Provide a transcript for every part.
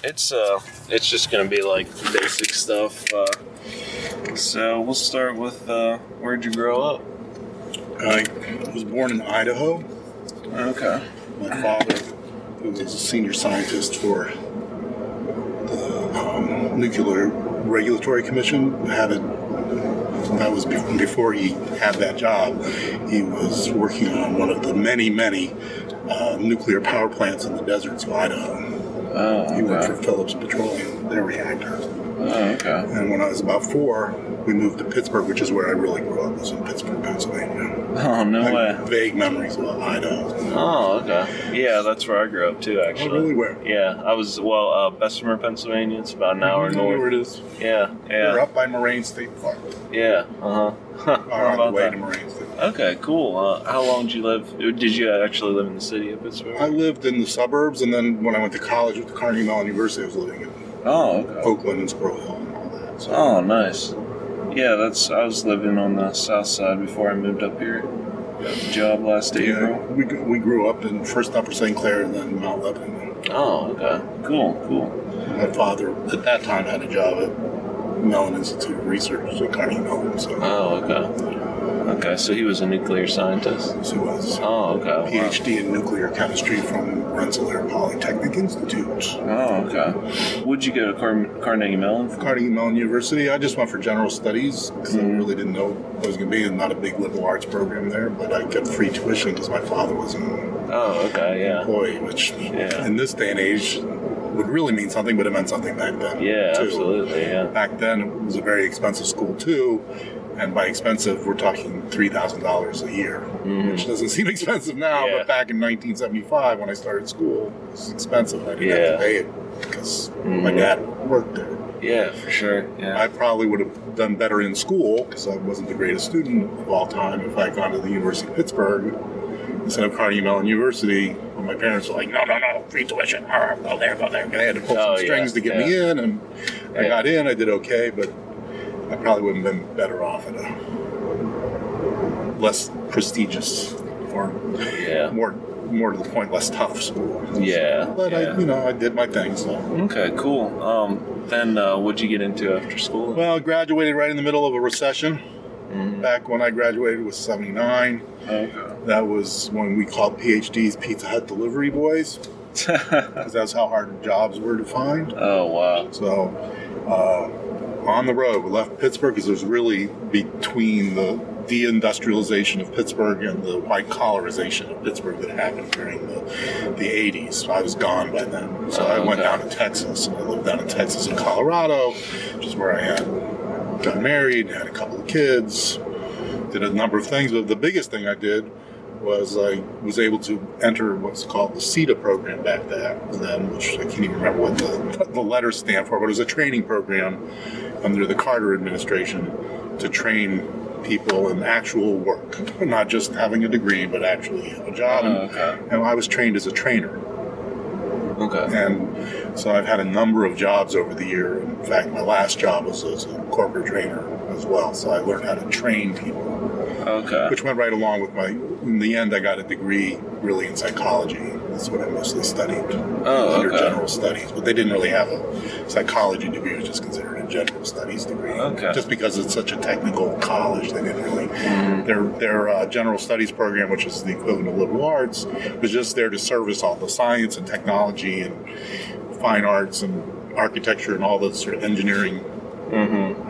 It's just gonna be like basic stuff. So we'll start with where'd you grow up? I was born in Idaho. Okay. My father, who was a senior scientist for the Nuclear Regulatory Commission, that was before he had that job. He was working on one of the many nuclear power plants in the deserts of Idaho. Oh, okay. He worked for Phillips Petroleum, their reactor. Oh, okay. And when I was about 4, we moved to Pittsburgh, which is where I really grew up, was in Pittsburgh, Pennsylvania. Oh, no way. Vague memories about Idaho. Oh, okay. Yeah, that's where I grew up too, actually. Oh, really? Where? Yeah, I was, Bessemer, Pennsylvania. It's about an hour I north. know where it is. Yeah. We're up by Moraine State Park. Yeah, On the way to Moraine State Park. Okay, cool. How long did you live? Did you actually live in the city of Pittsburgh? I lived in the suburbs, and then when I went to college at Carnegie Mellon University, I was living in Oakland and Squirrel Hill and all that. So. Oh, nice. Yeah, I was living on the south side before I moved up here. Got the job last April. We grew up in first Upper St. Clair and then Mount Lebanon. Oh, okay. Cool. My father, at that time, had a job at Mellon Institute of Research at Carnegie Mellon. So. Oh, okay. Okay, so he was a nuclear scientist? Yes, he was. Oh, okay. PhD in nuclear chemistry from Rensselaer Polytechnic Institute. Oh, okay. What'd you go to Carnegie Mellon for? Carnegie Mellon University. I just went for general studies because I really didn't know what it was going to be. Not a big liberal arts program there, but I got free tuition because my father was an employee, which in this day and age would really mean something, but it meant something back then. Yeah, too. Absolutely, yeah. Back then, it was a very expensive school, too. And by expensive, we're talking $3,000 a year, which doesn't seem expensive now, but back in 1975, when I started school, it was expensive. I didn't have to pay it because my dad worked there. Yeah, for sure. Yeah. I probably would have done better in school because I wasn't the greatest student of all time if I had gone to the University of Pittsburgh instead of Carnegie Mellon University. When my parents were like, no, free tuition, go there. I had to pull some strings to get me in, and I got in, I did okay, but I probably wouldn't have been better off at a less prestigious or more to the point, less tough school. But I did my thing. So. Okay, cool. Then what'd you get into after school? Well, I graduated right in the middle of a recession. Back when I graduated was 79. Okay. That was when we called PhDs Pizza Hut delivery boys. Because that's how hard jobs were to find. Oh, wow. So, on the road, we left Pittsburgh because it was really between the deindustrialization of Pittsburgh and the white collarization of Pittsburgh that happened during the 80s. So I was gone by then. So I went down to Texas. And I lived down in Texas and Colorado, which is where I got married, had a couple of kids, did a number of things. But the biggest thing I did was I was able to enter what's called the CETA program back then, which I can't even remember what the letters stand for, but it was a training program under the Carter administration to train people in actual work, not just having a degree, but actually a job. And I was trained as a trainer. Okay. And so I've had a number of jobs over the year. In fact, my last job was as a corporate trainer as well. So I learned how to train people. Okay. Which went right along with in the end, I got a degree really in psychology. That's what I mostly studied. Under general studies. But they didn't really have a psychology degree. It was just considered a general studies degree. Okay. Just because it's such a technical college, they didn't really. Their general studies program, which is the equivalent of liberal arts, was just there to service all the science and technology and fine arts and architecture and all the sort of engineering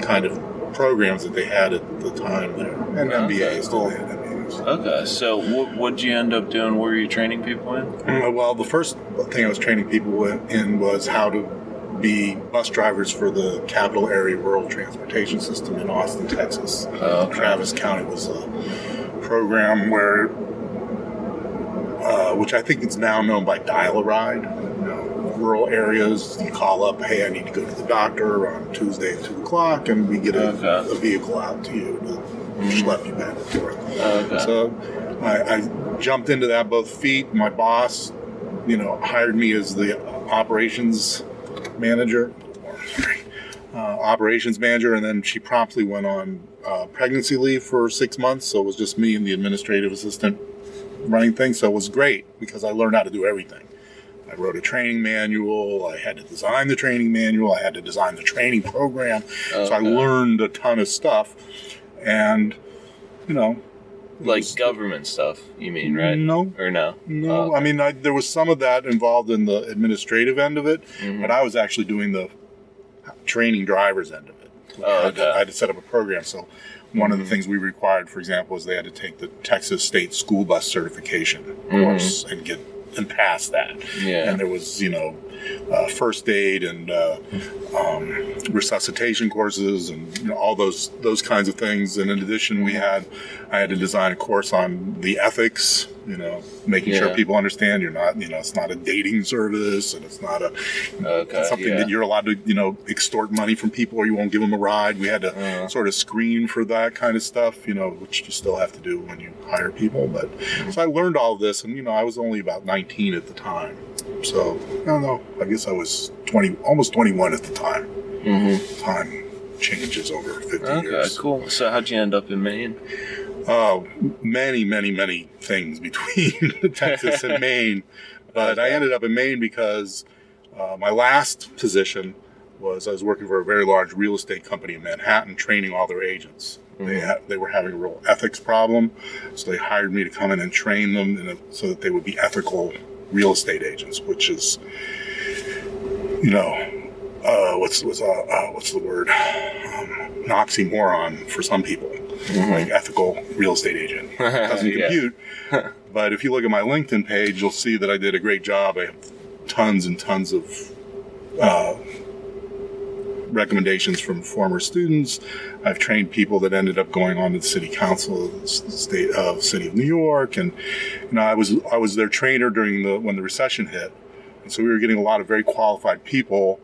kind of programs that they had at the time there. And MBAs still had MBAs. Okay, so what did you end up doing? What were you training people in? Well, the first thing I was training people in was how to be bus drivers for the Capital Area Rural Transportation System in Austin, Texas. Travis County was a program where, which I think is now known by Dial-A-Ride. Rural areas, you call up, hey, I need to go to the doctor on Tuesday at 2 o'clock, and we get a vehicle out to you to schlep you back and forth. So I jumped into that both feet. My boss, hired me as the operations manager, and then she promptly went on pregnancy leave for 6 months, so it was just me and the administrative assistant running things, so it was great because I learned how to do everything. I wrote a training manual. I had to design the training manual. I had to design the training program. Okay. So I learned a ton of stuff. And, like government stuff, you mean, right? No. Or no? No. I mean, there was some of that involved in the administrative end of it, but I was actually doing the training drivers end of it. I had to set up a program. So one of the things we required, for example, is they had to take the Texas State School Bus Certification course and pass that. Yeah. And there was, first aid and resuscitation courses and all those kinds of things. And in addition, I had to design a course on the ethics, making sure people understand you're not, it's not a dating service, and it's not something that you're allowed to, extort money from people or you won't give them a ride. We had to sort of screen for that kind of stuff, which you still have to do when you hire people. But so I learned all of this, and, I was only about 19 at the time. So, I don't know, I guess I was almost 21 at the time. Time changes over 50 years. Okay, cool. So how'd you end up in Maine? Many, many, many things between Texas and Maine. But I ended up in Maine because my last position was I was working for a very large real estate company in Manhattan, training all their agents. They were having a real ethics problem, so they hired me to come in and train them so that they would be ethical real estate agents, which is, what's the word? An oxymoron for some people. Like ethical real estate agent. Doesn't compute. But if you look at my LinkedIn page, you'll see that I did a great job. I have tons and tons of recommendations from former students. I've trained people that ended up going on to the city council of the city of New York, and I was their trainer when the recession hit, and so we were getting a lot of very qualified people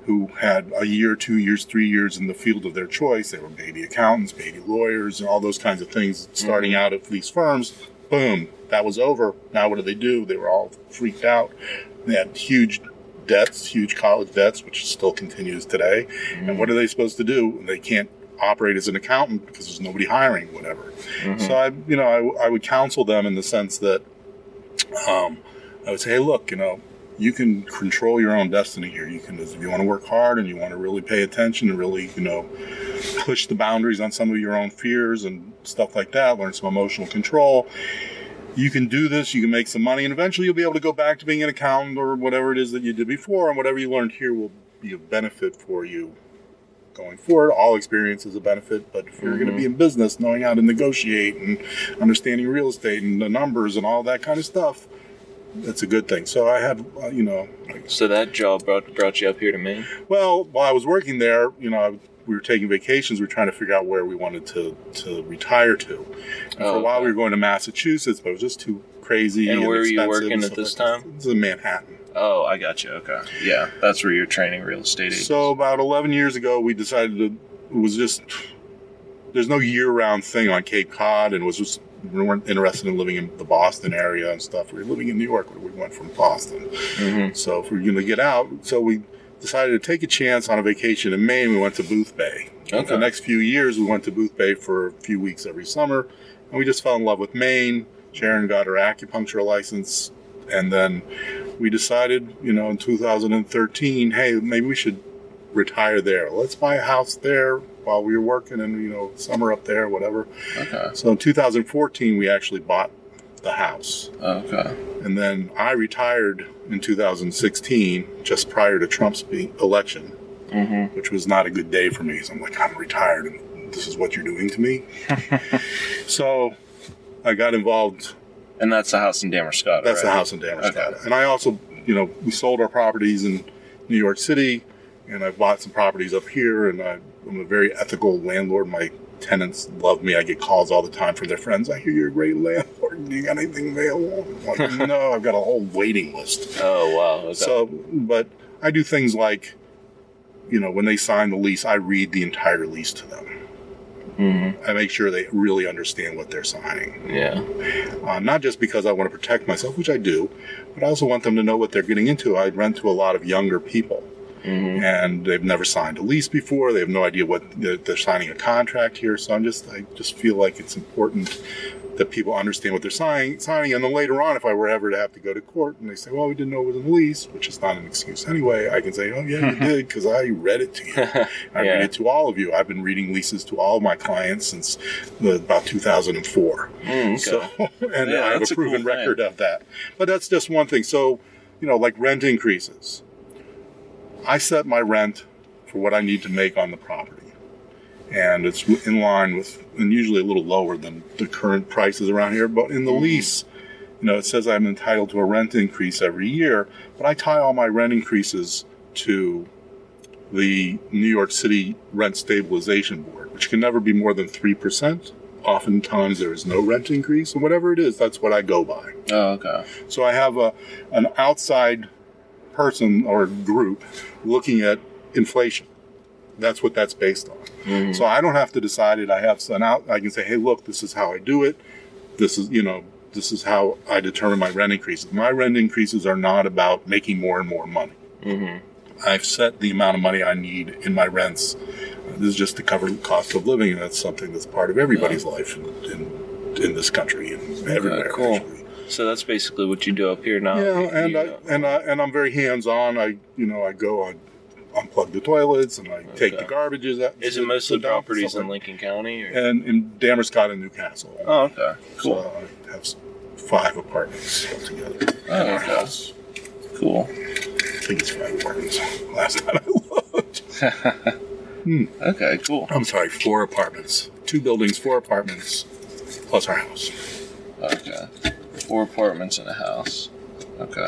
who had a year, 2 years, 3 years in the field of their choice. They were baby accountants, baby lawyers, and all those kinds of things starting out at these firms. Boom, that was over. Now what do? They were all freaked out. They had huge debts, huge college debts, which still continues today. And what are they supposed to do? They can't operate as an accountant because there's nobody hiring, whatever. So I would counsel them in the sense that I would say, hey, look, you can control your own destiny here. You can, if you want to work hard and you want to really pay attention and really, push the boundaries on some of your own fears and stuff like that, learn some emotional control. You can do this, you can make some money, and eventually you'll be able to go back to being an accountant or whatever it is that you did before, and whatever you learned here will be a benefit for you going forward. All experience is a benefit, but if you're going to be in business, knowing how to negotiate and understanding real estate and the numbers and all that kind of stuff, that's a good thing. So I had, So that job brought you up here to Maine? Well, while I was working there, we were taking vacations. We were trying to figure out where we wanted to retire to. And for a while, we were going to Massachusetts, but it was just too crazy. And where were you expensive working at this time? It was in Manhattan. Oh, I got you. Okay. Yeah, that's where you're training real estate agents. So about 11 years ago, we decided there's no year-round thing on Cape Cod, and we weren't interested in living in the Boston area and stuff. We were living in New York, where we went from Boston. So if we were going to get out, so we decided to take a chance on a vacation in Maine. We went to Booth Bay. For the next few years, we went to Booth Bay for a few weeks every summer, and we just fell in love with Maine. Sharon got her acupuncture license, and then we decided, in 2013, hey, maybe we should retire there. Let's buy a house there while we were working and, summer up there, whatever. Okay. So in 2014, we actually bought the house. Okay. And then I retired in 2016, just prior to Trump's election, which was not a good day for me. So I'm like, I'm retired and this is what you're doing to me. So I got involved. And that's the house in Damariscotta, That's right? the house in Damariscotta. Okay. And I also, we sold our properties in New York City, and I bought some properties up here, and I'm a very ethical landlord. My tenants love me. I get calls all the time from their friends. I hear you're a great landlord. Do you got anything available? I'm like, no, I've got a whole waiting list. Oh, wow. Okay. So, but I do things like, when they sign the lease, I read the entire lease to them. I make sure they really understand what they're signing. Yeah. Not just because I want to protect myself, which I do, but I also want them to know what they're getting into. I rent to a lot of younger people. And they've never signed a lease before. They have no idea what they're signing a contract here. So I just feel like it's important that people understand what they're signing. And then later on, if I were ever to have to go to court and they say, well, we didn't know it was in the lease, which is not an excuse anyway, I can say, oh, yeah, you did, because I read it to you. I read it to all of you. I've been reading leases to all my clients since about 2004. Okay. So, and I have a proven record of that. But that's just one thing. So, like rent increases. I set my rent for what I need to make on the property. And it's in line with, and usually a little lower than the current prices around here. But in the lease, it says I'm entitled to a rent increase every year. But I tie all my rent increases to the New York City Rent Stabilization Board, which can never be more than 3%. Oftentimes there is no rent increase. And whatever it is, that's what I go by. Oh, okay. So I have an outside person or group looking at inflation. That's what that's based on. Mm-hmm. So I don't have to decide it. I have I can say, hey, look, this is how I do it. This is how I determine my rent increases. My rent increases are not about making more and more money. Mm-hmm. I've set the amount of money I need in my rents. This is just to cover the cost of living, and that's something that's part of everybody's life in this country and everywhere. Cool. Actually. So that's basically what you do up here now. Yeah, and I'm very hands-on. I go unplug the toilets and I take the garbages out. Is it mostly properties in Lincoln County? Or? And in Damariscotta and Newcastle. Oh, okay. Cool. So I have 5 apartments altogether. Oh, okay. House. Cool. I think it's 5 apartments last time I looked. Okay, cool. I'm sorry, 4 apartments. 2 buildings, 4 apartments, plus our house. Okay. 4 apartments and a house. Okay.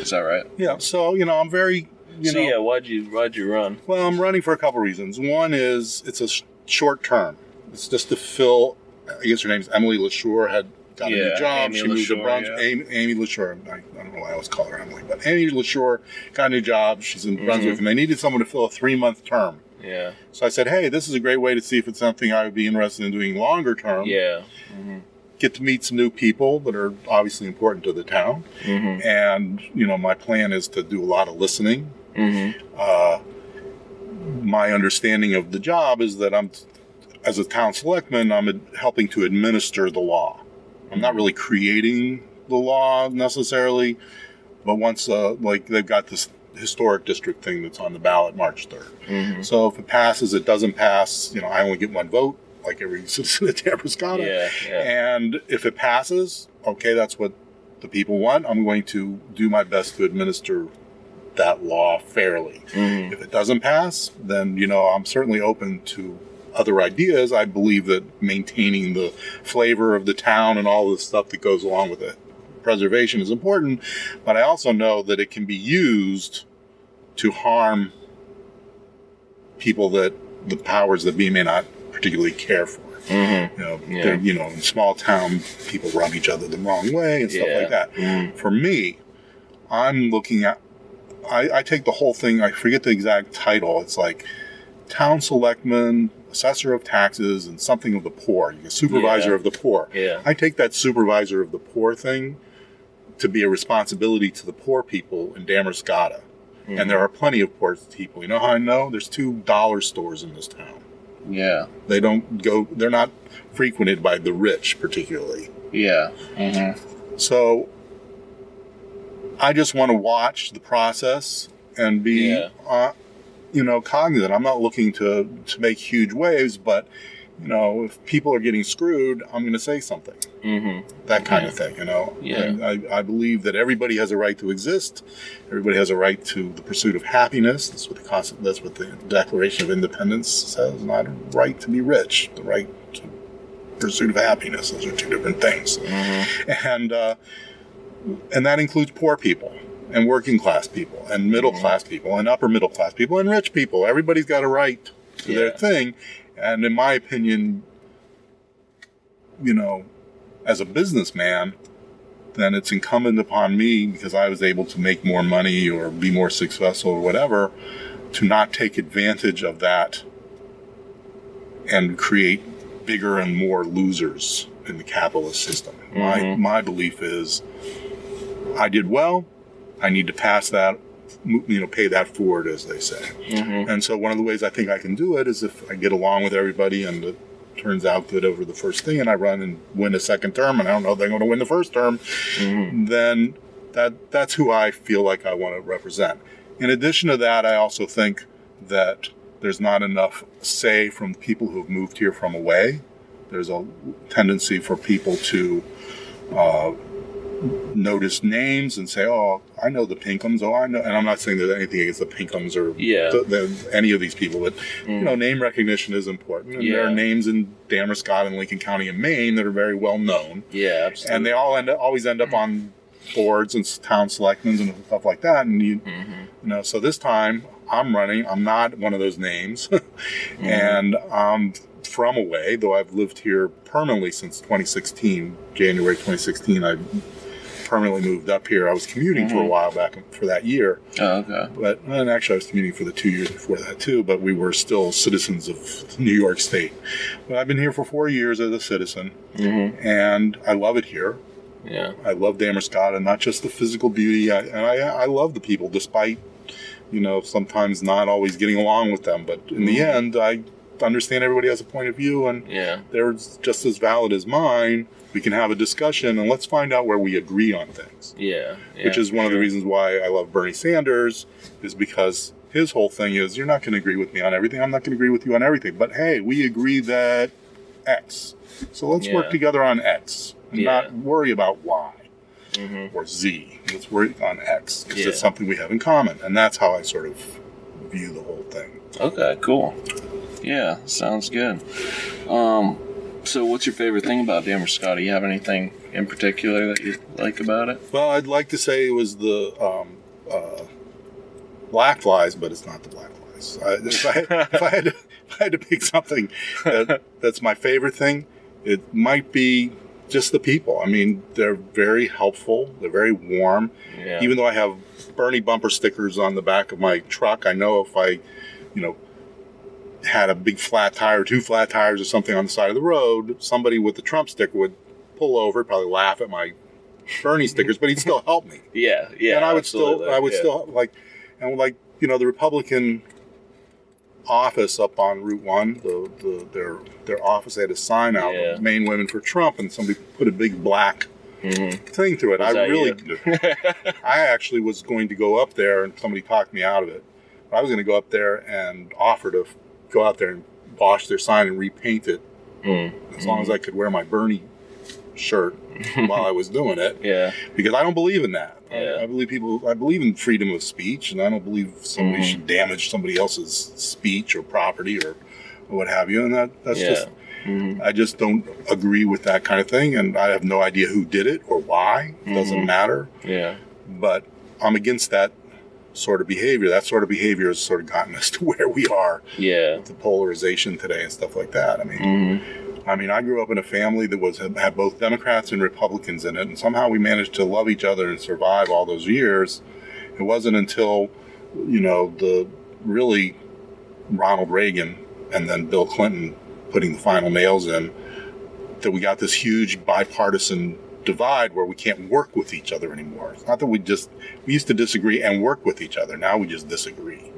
Is that right? Yeah, so, I'm very... why'd you run? Well, I'm running for a couple reasons. One is it's a short term. It's just to fill. I guess her name's Emily LaSure had got a new job. She moved to Brunswick. Yeah. Amy LaSure. I don't know why I always call her Emily, but Amy LaSure got a new job. She's in Brunswick, and they needed someone to fill a 3-month term. Yeah. So I said, hey, this is a great way to see if it's something I would be interested in doing longer term. Yeah. Mm-hmm. Get to meet some new people that are obviously important to the town, and my plan is to do a lot of listening. My understanding of the job is that as a town selectman, I'm helping to administer the law. I'm not really creating the law necessarily, but once they've got this historic district thing that's on the ballot March 3rd. So if it passes, it doesn't pass, I only get 1 vote, like every citizen of Damariscotta. Yeah. And if it passes, okay, that's what the people want. I'm going to do my best to administer that law fairly. If it doesn't pass, then I'm certainly open to other ideas. I believe that maintaining the flavor of the town and all the stuff that goes along with it, preservation is important, but I also know that it can be used to harm people that the powers that be may not particularly care for. In small town, people run each other the wrong way and stuff like that. For me, I'm looking at I take the whole thing, I forget the exact title. It's like town selectman, assessor of taxes, and something of the poor. Supervisor of the poor. Yeah. I take that supervisor of the poor thing to be a responsibility to the poor people in Damariscotta. And there are plenty of poor people. You know how I know? There's 2 dollar stores in this town. Yeah. They're not frequented by the rich particularly. Yeah. So I just want to watch the process and be, cognizant. I'm not looking to make huge waves, but, if people are getting screwed, I'm going to say something. That kind of thing, Yeah. And I believe that everybody has a right to exist. Everybody has a right to the pursuit of happiness. That's what the Declaration of Independence says. Not a right to be rich. The right to pursuit of happiness. Those are 2 different things. And that includes poor people and working class people and middle class people and upper middle class people and rich people. Everybody's got a right to their thing. And in my opinion, as a businessman, then it's incumbent upon me, because I was able to make more money or be more successful or whatever, to not take advantage of that and create bigger and more losers in the capitalist system. My belief is, I did well, I need to pass that, pay that forward, as they say. And so one of the ways I think I can do it is if I get along with everybody and turns out good over the first thing and I run and win a second term and I don't know if they're going to win the first term, then that's who I feel like I want to represent. In addition to that, I also think that there's not enough say from people who have moved here from away. There's a tendency for people to notice names and say, oh, I know the Pinkhams. Oh, I know. And I'm not saying there's anything against the Pinkhams or any of these people, but name recognition is important. And there are names in Damariscotta and Lincoln County and Maine that are very well known. Yeah, absolutely. And they all always end up on boards and town selectmen and stuff like that. And you know, so this time I'm running. I'm not one of those names, and I'm from away. Though I've lived here permanently since 2016, January 2016. I permanently moved up here. I was commuting for a while back for that year. Oh, okay. And actually I was commuting for the 2 years before that too, but we were still citizens of New York State. But I've been here for 4 years as a citizen, and I love it here. Yeah, I love Damariscotta, not just the physical beauty. I love the people, despite, you know, sometimes not always getting along with them. But in the end, I understand everybody has a point of view, and they're just as valid as mine. We can have a discussion, and let's find out where we agree on things. Which is one of the reasons why I love Bernie Sanders, is because his whole thing is, you're not going to agree with me on everything. I'm not going to agree with you on everything. But hey, we agree that X. So let's work together on X. Not worry about Y or Z. Let's worry on X because it's something we have in common. And that's how I sort of view the whole thing. Okay, cool. Yeah, sounds good. So what's your favorite thing about Damariscotta? You have anything in particular that you like about it? Well, I'd like to say it was the black flies, but it's not the black flies. If I had to pick something that's my favorite thing, it might be just the people. I mean, they're very helpful. They're very warm. Yeah. Even though I have Bernie bumper stickers on the back of my truck, I know if I, you know, had a big flat tire, 2 flat tires or something on the side of the road, somebody with the Trump sticker would pull over, probably laugh at my Bernie stickers, but he'd still help me. And I would still like, you know, the Republican office up on Route 1, their office, they had a sign out, Maine Women for Trump, and somebody put a big black thing through it. I actually was going to go up there, and somebody talked me out of it. But I was going to go up there and offer to go out there and wash their sign and repaint it, as long as I could wear my Bernie shirt while I was doing it. Because I don't believe in that. I believe in freedom of speech, and I don't believe somebody should damage somebody else's speech or property or what have you. And that's just, I just don't agree with that kind of thing. And I have no idea who did it or why. It doesn't matter. But I'm against that sort of behavior. That sort of behavior has sort of gotten us to where we are. With the polarization today and stuff like that. I mean, I grew up in a family that had both Democrats and Republicans in it, and somehow we managed to love each other and survive all those years. It wasn't until, you know, the really Ronald Reagan and then Bill Clinton putting the final nails in that we got this huge bipartisan divide where we can't work with each other anymore. It's not that we used to disagree and work with each other. Now we just disagree.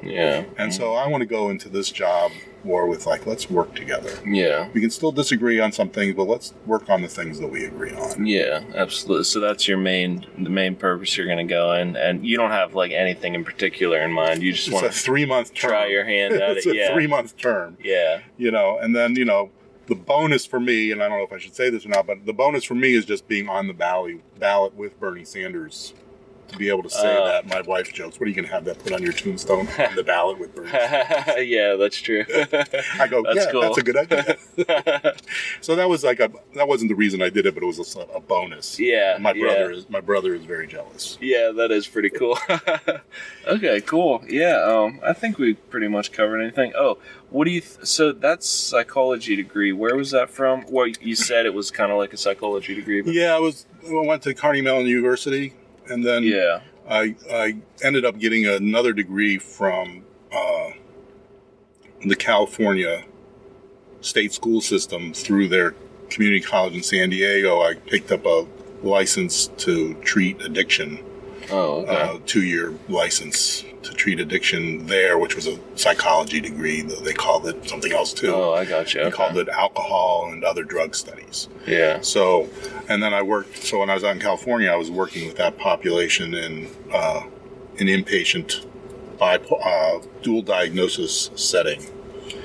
And so I want to go into this job more with like, let's work together. We can still disagree on some things, but let's work on the things that we agree on. Absolutely. So that's the main purpose you're going to go in, and you don't have like anything in particular in mind. You just want to 3-month term. Try your hand at it. It's a 3-month term. You know, and then, you know, the bonus for me, and I don't know if I should say this or not, but the bonus for me is just being on the ballot with Bernie Sanders. To be able to say that, my wife jokes, what are you going to have that put on your tombstone? On the ballot with Bernie Sanders. That's true. I go, that's cool. That's a good idea. So that was that wasn't the reason I did it, but it was a bonus. My brother is very jealous. That is pretty cool. Okay, cool. I think we pretty much covered anything. Oh, what do you? So that's psychology degree. Where was that from? Well, you said it was kind of like a psychology degree. But... I went to Carnegie Mellon University, and then I ended up getting another degree from the California state school system through their community college in San Diego. I picked up a license to treat addiction. Oh, okay. 2-year license to treat addiction there, which was a psychology degree. They called it something else too. Oh, I got you. They Okay. called it alcohol and other drug studies. Yeah. So, and then I worked. So when I was out in California, I was working with that population in an inpatient dual diagnosis setting.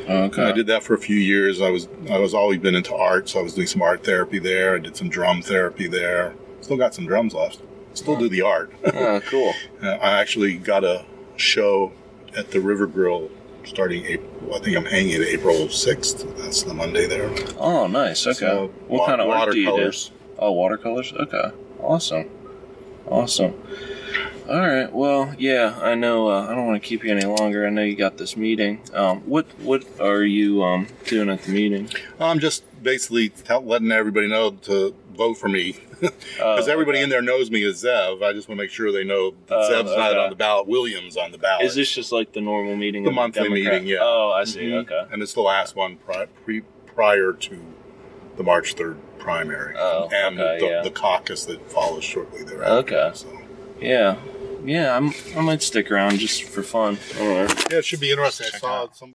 Okay. And I did that for a few years. I was always been into art, so I was doing some art therapy there. I did some drum therapy there. Still got some drums left. Still do the art. Oh, cool. I actually got a show at the River Grill starting April. I think I'm hanging it April 6th. That's the Monday there. Oh, nice. Okay. So, What kind of art do you do? watercolors. Oh, watercolors? Okay. Awesome. Awesome. All right. Well, yeah, I know. I don't want to keep you any longer. I know you got this meeting. What are you doing at the meeting? I'm just basically letting everybody know to vote for me. Because everybody in there knows me as Zev. I just want to make sure they know that Zev's not on the ballot. William's on the ballot. Is this just like the normal meeting? The of monthly Democrat? meeting, yeah. Oh, I see. Okay. And it's the last one prior to the March 3rd primary. Oh, and okay, the caucus that follows shortly thereafter. Okay. So. Yeah. I might stick around just for fun. All right. Yeah, it should be interesting. I saw some